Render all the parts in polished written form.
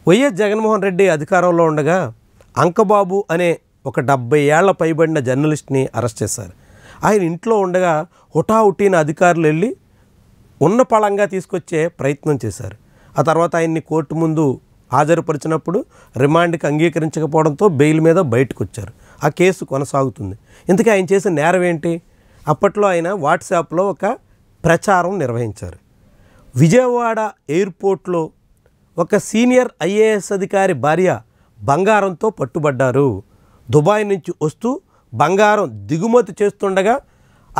YS Jaganmohan Reddy అధికారంలో ఉండగా అంకబాబు అనే ఒక 70 ఏళ్ల పైబడిన జర్నలిస్ట్ని అరెస్ట్ చేశారు. ఆయన ఇంట్లో ఉండగా హుటాహుటిన అధికారులు వెళ్ళి ఉన్నపళంగా తీసుకొచ్చే ప్రయత్నం చేశారు. ఆ తర్వాత ఆయన్ని కోర్టు ముందు హాజరుపరిచినప్పుడు రిమాండ్కి అంగీకరించకపోవడంతో బెయిల్ మీద బయటకు వచ్చారు. ఆ కేసు కొనసాగుతుంది. ఇంతకీ ఆయన చేసిన నేరం ఏంటి? అప్పట్లో ఆయన వాట్సాప్లో ఒక ప్రచారం నిర్వహించారు. విజయవాడ ఎయిర్పోర్ట్లో ఒక సీనియర్ ఐఏఎస్ అధికారి భార్య బంగారంతో పట్టుబడ్డారు. దుబాయ్ నుంచి వస్తూ బంగారం దిగుమతి చేస్తుండగా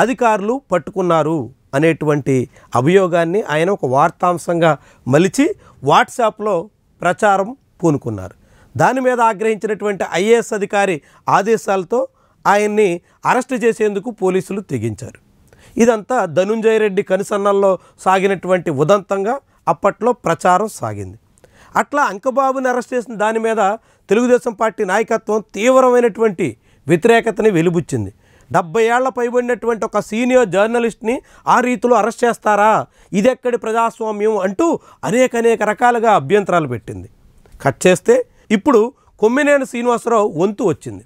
అధికారులు పట్టుకున్నారు అనేటువంటి అభియోగాన్ని ఆయన ఒక వార్తాంశంగా మలిచి వాట్సాప్లో ప్రచారం పూనుకున్నారు. దాని మీద ఆగ్రహించినటువంటి ఐఏఎస్ అధికారి ఆదేశాలతో ఆయన్ని అరెస్టు చేసేందుకు పోలీసులు తెగించారు. ఇదంతా ధనుంజయ రెడ్డి కనుసన్నల్లో సాగినటువంటి ఉదంతంగా అప్పట్లో ప్రచారం సాగింది. అట్లా అంకబాబుని అరెస్ట్ చేసిన దాని మీద తెలుగుదేశం పార్టీ నాయకత్వం తీవ్రమైనటువంటి వ్యతిరేకతని వెలిబుచ్చింది. 70 ఏళ్ల పైబడినటువంటి ఒక సీనియర్ జర్నలిస్ట్ని ఆ రీతిలో అరెస్ట్ చేస్తారా, ఇదెక్కడి ప్రజాస్వామ్యం అంటూ అనేక రకాలుగా అభ్యంతరాలు పెట్టింది. కట్ చేస్తే ఇప్పుడు కొమ్మినేని శ్రీనివాసరావు వంతు వచ్చింది.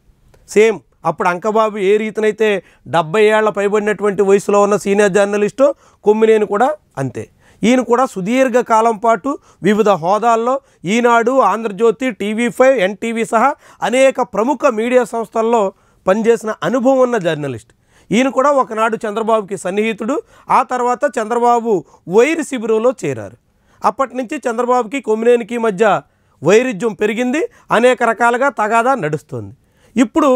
సేమ్ అప్పుడు అంకబాబు ఏ రీతినైతే 70 ఏళ్ల పైబడినటువంటి వయసులో ఉన్న సీనియర్ జర్నలిస్టు, కొమ్మినేని కూడా అంతే. ఈయన కూడా సుదీర్ఘ కాలం పాటు వివిధ హోదాల్లో ఈనాడు, ఆంధ్రజ్యోతి, టీవీ5, ఎన్టీవీ సహా అనేక ప్రముఖ మీడియా సంస్థల్లో పనిచేసిన అనుభవం ఉన్న జర్నలిస్ట్. ఈయన కూడా ఒకనాడు చంద్రబాబుకి సన్నిహితుడు. ఆ తర్వాత చంద్రబాబు వైరి శిబిరంలో చేరారు. అప్పటి నుంచి చంద్రబాబుకి కొమ్మినేనికి మధ్య వైరుధ్యం పెరిగింది. అనేక రకాలుగా తగాదా నడుస్తుంది. ఇప్పుడు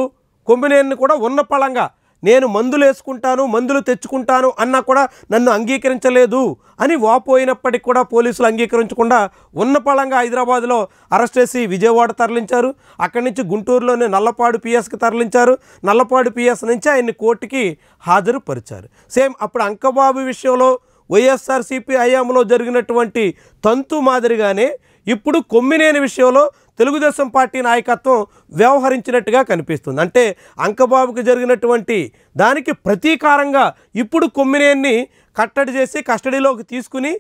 కొమ్మినేని కూడా ఉన్నపళంగా నేను మందులు వేసుకుంటాను, మందులు తెచ్చుకుంటాను అన్నా కూడా నన్ను అంగీకరించలేదు అని వాపోయినప్పటికి కూడా పోలీసులు అంగీకరించకుండా ఉన్నపళంగా హైదరాబాద్లో అరెస్ట్ చేసి విజయవాడ తరలించారు. అక్కడి నుంచి గుంటూరులోనే నల్లపాడు పిఎస్కి తరలించారు. నల్లపాడు పిఎస్ నుంచి ఆయన్ని కోర్టుకి హాజరుపరిచారు. సేమ్ అప్పుడు అంకబాబు విషయంలో వైఎస్ఆర్సీపీ హయాంలో జరిగినటువంటి తంతు మాదిరిగానే ఇప్పుడు కొమ్మినేని విషయంలో తెలుగుదేశం పార్టీ నాయకత్వం వ్యవహరించినట్టుగా కనిపిస్తుంది. అంటే అంకబాబుకు జరిగినటువంటి దానికి ప్రతీకారంగా ఇప్పుడు కొమ్మినేని కట్టడి చేసి కస్టడీలోకి తీసుకుని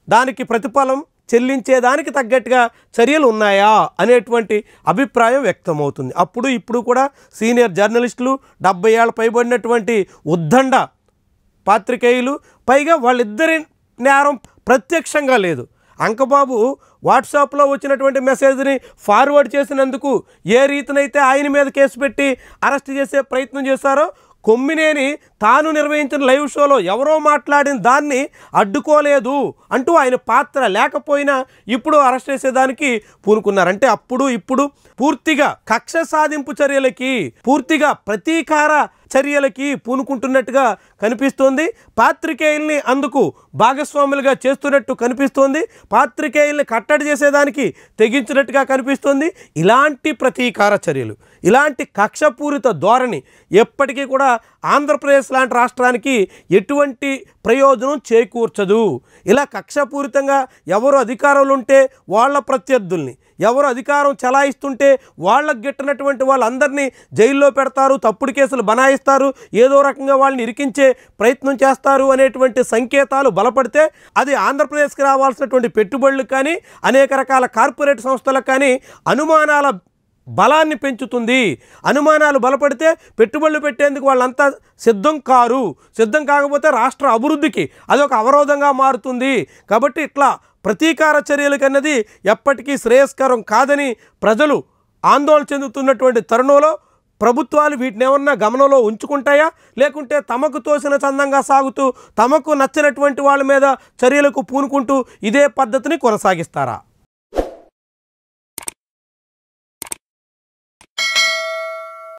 దానికి ప్రతిఫలం చెల్లించేదానికి తగ్గట్టుగా చర్యలు ఉన్నాయా అనేటువంటి అభిప్రాయం వ్యక్తమవుతుంది. అప్పుడు ఇప్పుడు కూడా సీనియర్ జర్నలిస్టులు, 70 ఏళ్ళ పైబడినటువంటి ఉద్దండ పాత్రికేయులు, పైగా వాళ్ళిద్దరి నేరం ప్రత్యక్షంగా లేదు. అంకబాబు వాట్సాప్లో వచ్చినటువంటి మెసేజ్ని ఫార్వర్డ్ చేసినందుకు ఏ రీతినైతే ఆయన మీద కేసు పెట్టి అరెస్ట్ చేసే ప్రయత్నం చేశారో, కొమ్మినేని తాను నిర్వహించిన లైవ్ షోలో ఎవరో మాట్లాడిన దాన్ని అడ్డుకోలేదు అంటూ ఆయన పాత్ర లేకపోయినా ఇప్పుడు అరెస్ట్ చేసేదానికి పూనుకున్నారు. అంటే అప్పుడు ఇప్పుడు పూర్తిగా కక్ష సాధింపు చర్యలకి, పూర్తిగా ప్రతీకార చర్యలకి పూనుకుంటున్నట్టుగా కనిపిస్తోంది. పాత్రికేయుల్ని అందుకు భాగస్వాములుగా చేస్తున్నట్టు కనిపిస్తోంది. పాత్రికేయుల్ని కట్టడి చేసేదానికి తెగించినట్టుగా కనిపిస్తోంది. ఇలాంటి ప్రతీకార చర్యలు, ఇలాంటి కక్షపూరిత ధోరణి ఎప్పటికీ కూడా ఆంధ్రప్రదేశ్ లాంటి రాష్ట్రానికి ఎటువంటి ప్రయోజనం చేకూర్చదు. ఇలా కక్షపూరితంగా ఎవరు అధికారంలో ఉంటే వాళ్ళ ప్రత్యర్థుల్ని, ఎవరు అధికారం చలాయిస్తుంటే వాళ్ళకు గిట్టనటువంటి వాళ్ళందరినీ జైల్లో పెడతారు, తప్పుడు కేసులు బనాయిస్తారు, ఏదో రకంగా వాళ్ళని ఇరికించే ప్రయత్నం చేస్తారు అనేటువంటి సంకేతాలు బలపడితే అది ఆంధ్రప్రదేశ్కి రావాల్సినటువంటి పెట్టుబడులకు కానీ అనేక రకాల కార్పొరేట్ సంస్థలకు కానీ అనుమానాల బలాన్ని పెంచుతుంది. అనుమానాలు బలపడితే పెట్టుబడులు పెట్టేందుకు వాళ్ళంతా సిద్ధం కారు. సిద్ధం కాకపోతే రాష్ట్ర అభివృద్ధికి అదొక అవరోధంగా మారుతుంది. కాబట్టి ఇట్లా ప్రతీకార చర్యలకన్నది ఎప్పటికీ శ్రేయస్కరం కాదని ప్రజలు ఆందోళన చెందుతున్నటువంటి తరుణంలో ప్రభుత్వాలు వీటిని ఏమన్నా గమనంలో ఉంచుకుంటాయా, లేకుంటే తమకు తోసిన చందంగా సాగుతూ తమకు నచ్చినటువంటి వాళ్ళ మీద చర్యలకు పూనుకుంటూ ఇదే పద్ధతిని కొనసాగిస్తారా?